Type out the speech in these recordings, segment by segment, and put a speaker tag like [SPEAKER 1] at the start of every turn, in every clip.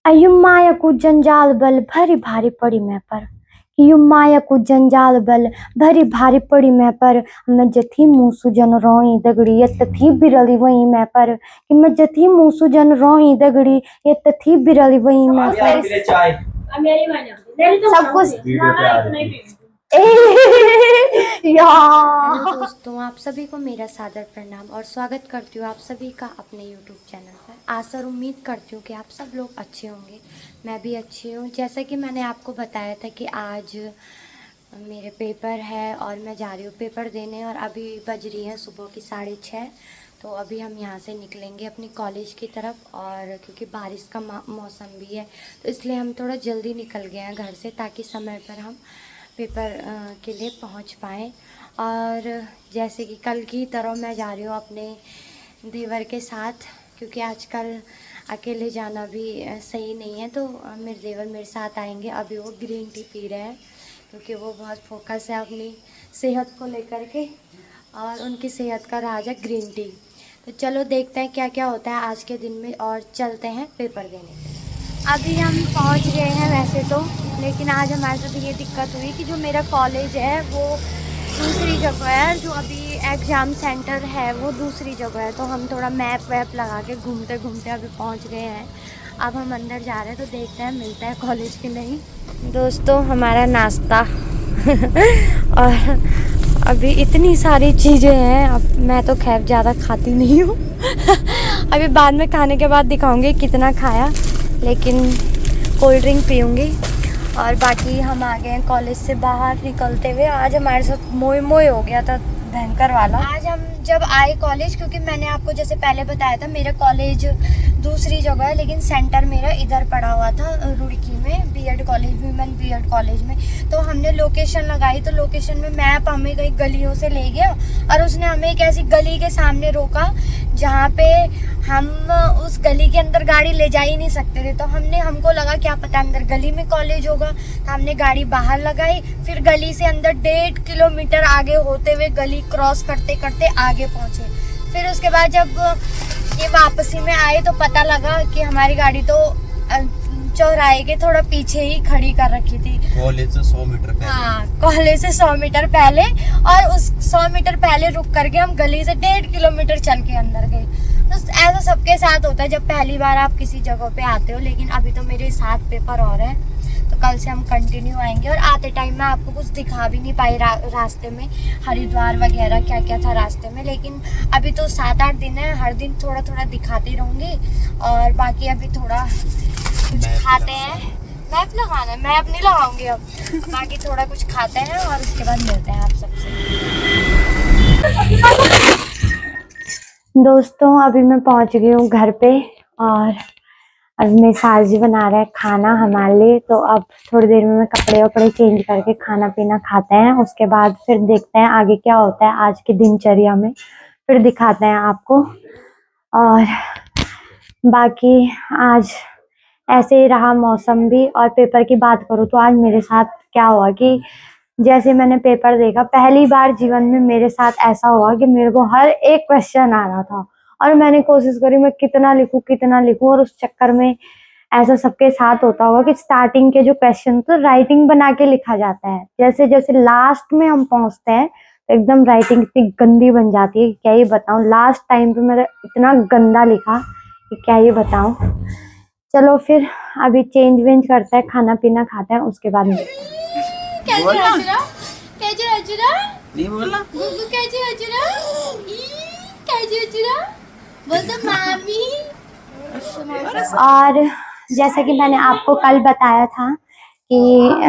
[SPEAKER 1] अयु माया को जंजाल बल भरी भारी पड़ी मैं पर यू माया को जंजाल बल भरी भारी पड़ी मैं पर मैं जथी मुँह जन रोई दगड़ी ये तथी बिरली वही मैं पर कि मैं जथी मुँह जन रोई दगड़ी ये तथी बिरली वही मैं पर सब कुछ
[SPEAKER 2] हेलो दोस्तों, आप सभी को मेरा सादर प्रणाम और स्वागत करती हूँ आप सभी का अपने YouTube चैनल पर। आशा और उम्मीद करती हूँ कि आप सब लोग अच्छे होंगे। मैं भी अच्छी हूँ। जैसा कि मैंने आपको बताया था कि आज मेरे पेपर है और मैं जा रही हूँ पेपर देने और अभी बज रही है सुबह की 6:30। तो अभी हम यहाँ से निकलेंगे अपनी कॉलेज की तरफ, और क्योंकि बारिश का मौसम भी है तो इसलिए हम थोड़ा जल्दी निकल गए हैं घर से, ताकि समय पर हम पेपर के लिए पहुंच पाएँ। और जैसे कि कल की तरह मैं जा रही हूँ अपने देवर के साथ, क्योंकि आजकल अकेले जाना भी सही नहीं है। तो मेरे देवर मेरे साथ आएंगे। अभी वो ग्रीन टी पी रहे हैं क्योंकि वो बहुत फोकस है अपनी सेहत को लेकर के, और उनकी सेहत का राज है ग्रीन टी। तो चलो देखते हैं क्या क्या होता है आज के दिन में और चलते हैं पेपर देने। अभी हम पहुंच गए हैं वैसे तो, लेकिन आज हमारे साथ ये दिक्कत हुई कि जो मेरा कॉलेज है वो दूसरी जगह है, जो अभी एग्ज़ाम सेंटर है वो दूसरी जगह है। तो हम थोड़ा मैप वैप लगा के घूमते घूमते अभी पहुंच गए हैं। अब हम अंदर जा रहे हैं तो देखते हैं मिलता है कॉलेज की नहीं। दोस्तों, हमारा नाश्ता और अभी इतनी सारी चीज़ें हैं। अब मैं तो खैर ज़्यादा खाती नहीं हूँ अभी बाद में खाने के बाद दिखाऊंगी कितना खाया, लेकिन कोल्ड ड्रिंक पीऊँगी। और बाकी हम आ गए हैं कॉलेज से बाहर निकलते हुए। आज हमारे साथ मोए मोए हो गया था भयंकर वाला। आज हम जब आए कॉलेज, क्योंकि मैंने आपको जैसे पहले बताया था मेरा कॉलेज दूसरी जगह है, लेकिन सेंटर मेरा इधर पड़ा हुआ था रुड़की में, BEd college, women BEd college में। तो हमने लोकेशन लगाई, तो लोकेशन में मैप हमें कई गलियों से ले गया और उसने हमें एक ऐसी गली के सामने रोका जहाँ पे हम उस गली के अंदर गाड़ी ले जा ही नहीं सकते थे। तो हमको लगा क्या पता अंदर गली में कॉलेज होगा, तो हमने गाड़ी बाहर लगाई। फिर गली से अंदर 1.5 किलोमीटर आगे होते हुए गली क्रॉस करते करते आगे पहुँचे। फिर उसके बाद जब ये वापसी में आए तो पता लगा कि हमारी गाड़ी तो चौराहे के थोड़ा पीछे ही खड़ी कर रखी थी,
[SPEAKER 3] कॉलेज से 100 मीटर पहले।
[SPEAKER 2] हाँ, कॉलेज से 100 मीटर पहले। और उस 100 मीटर पहले रुक करके हम गली से 1.5 किलोमीटर चल के अंदर गए। तो ऐसा सबके साथ होता है जब पहली बार आप किसी जगह पे आते हो। लेकिन अभी तो मेरे 7 पेपर और हैं, तो कल से हम कंटिन्यू आएंगे। और आते टाइम में आपको कुछ दिखा भी नहीं पाई रास्ते में, हरिद्वार वगैरह क्या क्या था रास्ते में। लेकिन अभी तो 7-8 दिन है, हर दिन थोड़ा थोड़ा दिखाती रहूँगी। और बाकी अभी थोड़ा कुछ खाते हैं। मैप लगाना है, मैप नहीं लगाऊंगी अब बाकी थोड़ा कुछ खाते हैं और उसके बाद मिलते हैं आप सबसे।
[SPEAKER 1] दोस्तों, अभी मैं पहुंच गई हूँ घर पे और अब मेरे सास जी बना रहे हैं खाना हमारे लिए। तो अब थोड़ी देर में मैं कपड़े वपड़े चेंज करके खाना पीना खाते हैं, उसके बाद फिर देखते हैं आगे क्या होता है आज की दिनचर्या में, फिर दिखाते हैं आपको। और बाकी आज ऐसे ही रहा मौसम भी। और पेपर की बात करूँ तो आज मेरे साथ क्या हुआ कि जैसे मैंने पेपर देखा, पहली बार जीवन में मेरे साथ ऐसा हुआ कि मेरे को हर एक क्वेश्चन आ रहा था और मैंने कोशिश करी मैं कितना लिखूं। और उस चक्कर में ऐसा सबके साथ होता होगा कि स्टार्टिंग के जो क्वेश्चन तो राइटिंग बना के लिखा जाता है, जैसे जैसे लास्ट में हम पहुंचते हैं तो एकदम राइटिंग इतनी गंदी बन जाती है कि क्या ही बताऊं। लास्ट टाइम पे मेरा इतना गंदा लिखा कि क्या ही बताऊं। चलो फिर अभी चेंज वेंज करते हैं, खाना पीना खाते हैं, उसके बाद मिलते हैं।
[SPEAKER 3] नहीं बोलना।
[SPEAKER 1] और जैसा कि मैंने आपको कल बताया था कि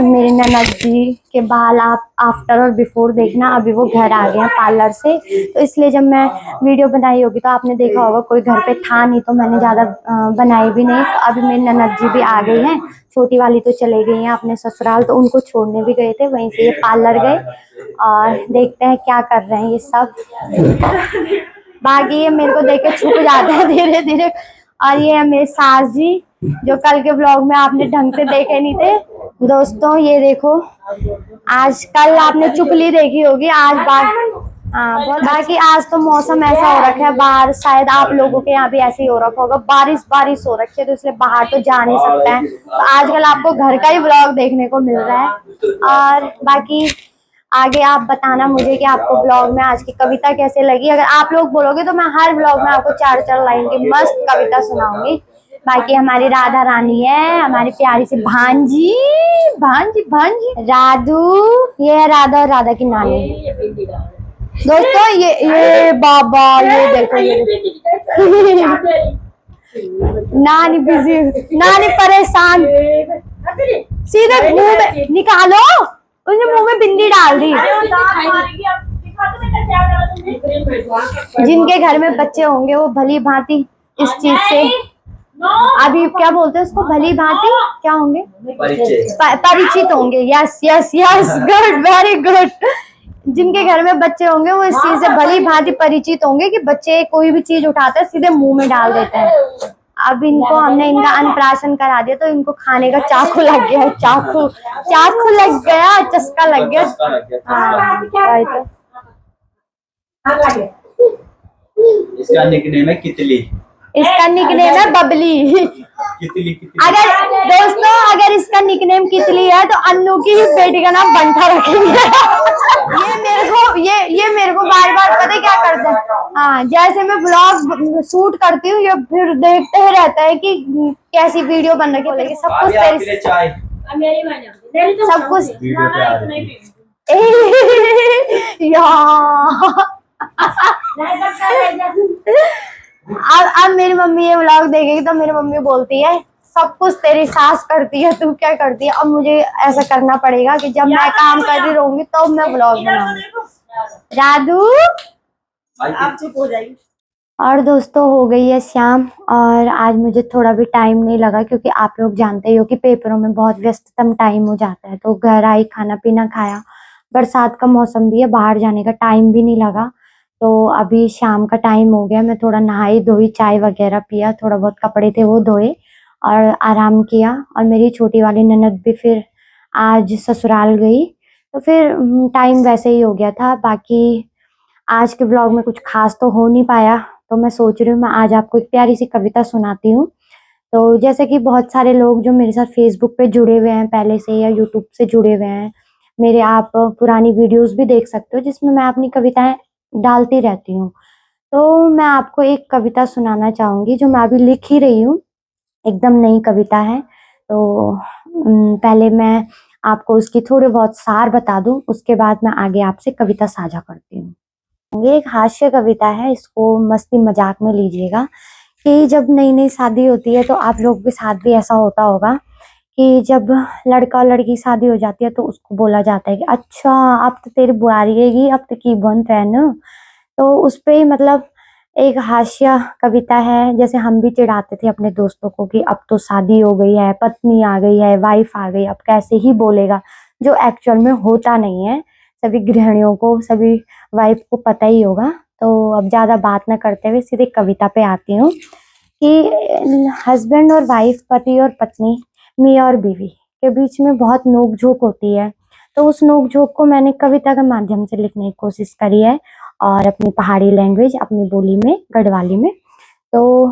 [SPEAKER 1] मेरे ननद जी के बाल आप आफ्टर और बिफोर देखना। अभी वो घर आ गए हैं पार्लर से, तो इसलिए जब मैं वीडियो बनाई होगी तो आपने देखा होगा कोई घर पे था नहीं, तो मैंने ज़्यादा बनाई भी नहीं। तो अभी मेरी ननद जी भी आ गई हैं, छोटी वाली तो चले गई हैं अपने ससुराल, तो उनको छोड़ने भी गए थे, वहीं से ये पार्लर गए। और देखते हैं क्या कर रहे हैं ये सब। बाकी ये मेरे को देख के छुप जाते हैं धीरे धीरे। और ये है मेरे सास जी, जो कल के ब्लॉग में आपने ढंग से देखे नहीं थे। दोस्तों ये देखो, आज कल आपने चुगली देखी होगी, आज बात हाँ बाकी आज तो मौसम ऐसा हो रखा है बाहर, शायद आप लोगों के यहाँ भी ऐसे ही हो रखा होगा, बारिश हो रखी है तो इसलिए बाहर तो जा नहीं सकते हैं। तो आजकल आपको घर का ही व्लॉग देखने को मिल रहा है। और बाकी आगे आप बताना मुझे कि आपको ब्लॉग में आज की कविता कैसे लगी। अगर आप लोग बोलोगे तो मैं हर ब्लॉग में आपको 4-4 लाइन की मस्त कविता सुनाऊंगी। बाकी हमारी राधा रानी है, हमारी प्यारी सी भांजी भांजी भांजी राधू, ये है राधा और राधा की नानी। दोस्तों ये बाबा ये देखो नानी बिजी, नानी परेशान, सीधे मुंह में निकालो, उसने मुंह में बिंदी डाल दी। जिनके घर में बच्चे होंगे वो भली भांति इस चीज से अभी क्या बोलते हैं उसको, भली भांति क्या होंगे, परिचित होंगे। Yes yes yes, good, very good. जिनके घर में बच्चे होंगे वो इस चीज से भली भांति परिचित होंगे कि बच्चे कोई भी चीज उठाते हैं सीधे मुंह में डाल देते हैं। अब इनको हमने इनका अन्नप्राशन करा दिया तो इनको खाने का चाकू लग गया, चाकू लग गया, चस्का लग गया। हाँ
[SPEAKER 3] इसका निकनेम है कितली।
[SPEAKER 1] इसका निकनेम है बबली।
[SPEAKER 3] कितली
[SPEAKER 1] अगर दोस्तों अगर इसका निकनेम कितली है तो अन्नू की बेटी का नाम बंठा रखेंगे। ये मेरे को बार पता है क्या करते हैं, हाँ जैसे मैं ब्लॉग शूट करती हूँ ये फिर देखते ही रहता है कि कैसी वीडियो बन रही है, लेकिन सब कुछ तेरी सब कुछ अब मेरी मम्मी ये व्लॉग देखेगी तो मेरी मम्मी बोलती है सब कुछ तेरी सास करती है, तू क्या करती है। अब मुझे ऐसा करना पड़ेगा कि जब मैं काम कर रही रहूंगी तो मैं व्लॉग बनाऊंगी। राधू आप चुप हो जाएगी। और दोस्तों हो गई है शाम और आज मुझे थोड़ा भी टाइम नहीं लगा क्योंकि आप लोग जानते ही हो कि पेपरों में बहुत व्यस्ततम टाइम हो जाता है। तो घर आई, खाना पीना खाया, बरसात का मौसम भी है, बाहर जाने का टाइम भी नहीं लगा। तो अभी शाम का टाइम हो गया, मैं थोड़ा नहाई धोई, चाय वगैरह पिया, थोड़ा बहुत कपड़े थे वो धोए और आराम किया। और मेरी छोटी वाली ननद भी फिर आज ससुराल गई तो फिर टाइम वैसे ही हो गया था। बाकी आज के व्लॉग में कुछ खास तो हो नहीं पाया, तो मैं सोच रही हूँ मैं आज आपको एक प्यारी सी कविता सुनाती हूँ। तो जैसे कि बहुत सारे लोग जो मेरे साथ फेसबुक पे जुड़े हुए हैं पहले से या यूट्यूब से जुड़े हुए हैं, मेरे आप पुरानी वीडियोस भी देख सकते हो जिसमें मैं अपनी कविताएं डालती रहती हूँ। तो मैं आपको एक कविता सुनाना चाहूंगी जो मैं अभी लिख ही रही हूँ, एकदम नई कविता है। तो पहले मैं आपको उसकी थोड़े बहुत सार बता दूं, उसके बाद मैं आगे आपसे कविता साझा करती हूँ। ये एक हास्य कविता है, इसको मस्ती मजाक में लीजिएगा कि जब नई नई शादी होती है तो आप लोगों के साथ भी ऐसा होता होगा कि जब लड़का और लड़की शादी हो जाती है तो उसको बोला जाता है कि अच्छा अब तो तेरी बुआरी हैगी, अब तो की बंत है ना। तो उस पे ही मतलब एक हास्य कविता है, जैसे हम भी चिढ़ाते थे अपने दोस्तों को कि अब तो शादी हो गई है, पत्नी आ गई है, वाइफ आ गई, अब कैसे ही बोलेगा, जो एक्चुअल में होता नहीं है। सभी गृहिणियों को, सभी वाइफ को पता ही होगा। तो अब ज्यादा बात न करते हुए सीधे कविता पे आती हूँ कि हस्बैंड और वाइफ, पति और पत्नी, मियाँ और बीवी के बीच में बहुत नोक झोंक होती है। तो उस नोक झोंक को मैंने कविता के माध्यम से लिखने की कोशिश करी है और अपनी पहाड़ी लैंग्वेज, अपनी बोली में, गढ़वाली में। तो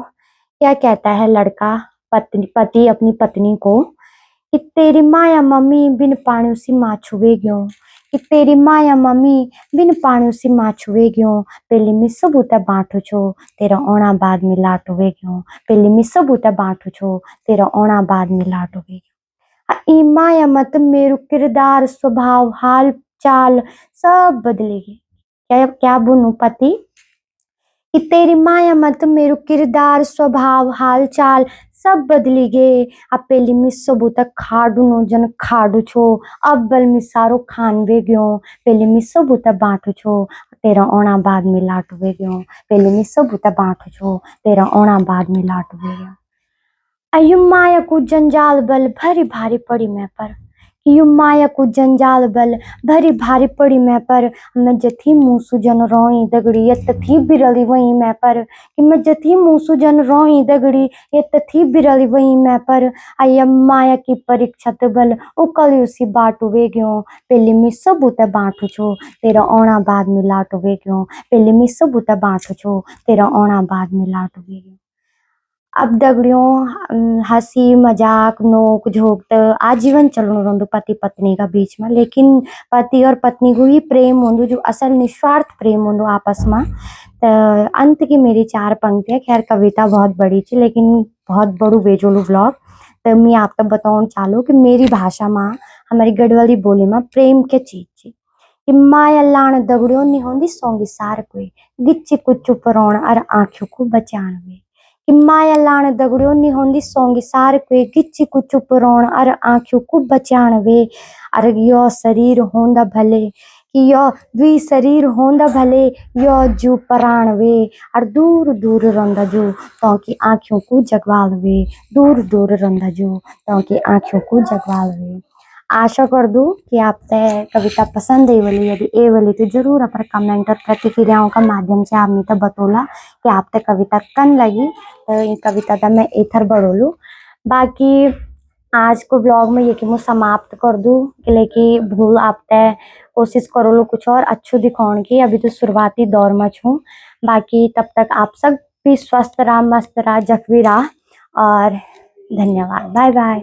[SPEAKER 1] क्या कहता है लड़का पति अपनी पत्नी को कि तेरी माया मम्मी बिन पानी सी माँ छुए क्यों, कि तेरी माया मम्मी बिन पानी सी माँ छुए क्यों, पहले में सबूता बांटो छो तेरा ओना बाद में लाटोवे क्यों, पहले में सबूता बांटो छो तेरा ओना बाद में लाटोवे क्यों। ई माया मत मेरू किरदार स्वभाव हाल चाल सब बदलेगी। क्या बोलूं पति कि तेरी माया मत मेरू किरदार स्वभाव हाल चाल सब बदली गे, अब पहली मिस सबूता खाडू नो जन खाडू छो, अब बल मिसारो खानवे ग्यो, पहली मिस सबूता बांटू छो तेरा ओना बाद में लाटवे ग्यो, पहली मिस सबूता बांटू छो तेरा ओना बाद में लाटवे ग्यो। अयु माया को जंजाल बल भरी भारी पड़ी मैं पर, कि यू माया को जंजाल बल भरी भारी पड़ी मैं पर, मैं जथी मूसू जन रोई दगड़ी ये तथी बिरली वही मैं पर, कि मैं जथी मूसू जन रोई दगड़ी ये तथी बिरली वही मैं पर, आया माया की परीक्षा ते बल उकली उसी बाटू वे गयो, पहले मैं सबूत बांटू छो तेरा ओना बाद में लाटू वे गयो, पहले मैं सबूत बांटू छो तेरा ओना बाद में लाटू वे गयो। अब दगड़ियों हंसी मजाक नोक झोंक तो आजीवन चलणो रंदु पति पत्नी का बीच में, लेकिन पति और पत्नी को ही प्रेम होंदु जो असल निस्वार्थ प्रेम होंदु आपस में। तो अंत की मेरी 4 पंक्तियां, खैर कविता बहुत बड़ी थी लेकिन बहुत बड़ू वेजोलू व्लॉग। तो मैं आपको बताऊं चालू कि मेरी भाषा में हमारी गढ़वाली बोली में प्रेम के चीज थी कि माया लाण दगड़ियों नहीं होंदी सोंगी सार कोई, गिच्ची कुच्चू परोण और आंखों को बचाण वे, कि माया लाण दगड़ियों नहीं होंदी सोंगी सार कोई, गिच्ची कुच्चू परोण और आंखों को बचाण वे, और यो शरीर होंदा भले कि यो द्वि शरीर होंदा भले यो जू पराण वे, और दूर दूर रंदा जो तो की आंखों को जगवाल वे, दूर दूर रंदा जो तो की आंखों को जगवाल वे। आशा कर दूं कि आपसे कविता पसंद आई वाली, यदि ए वाली तो जरूर अपने कमेंट और प्रतिक्रियाओं का माध्यम से आपने तो बतौला कि आपते कविता कन लगी। तो ये कविता तो मैं इधर बढ़ोलू। बाकी आज को ब्लॉग में ये कि मैं समाप्त कर दूं कि लेकिन भूल आपते कोशिश करोलू कुछ और अच्छो दिखाने की, अभी तो शुरुआती दौर में छूं। बाकी तब तक आप सब भी स्वस्थ रहा, मस्त रहा, जख्मी रहा, और धन्यवाद, बाय बाय।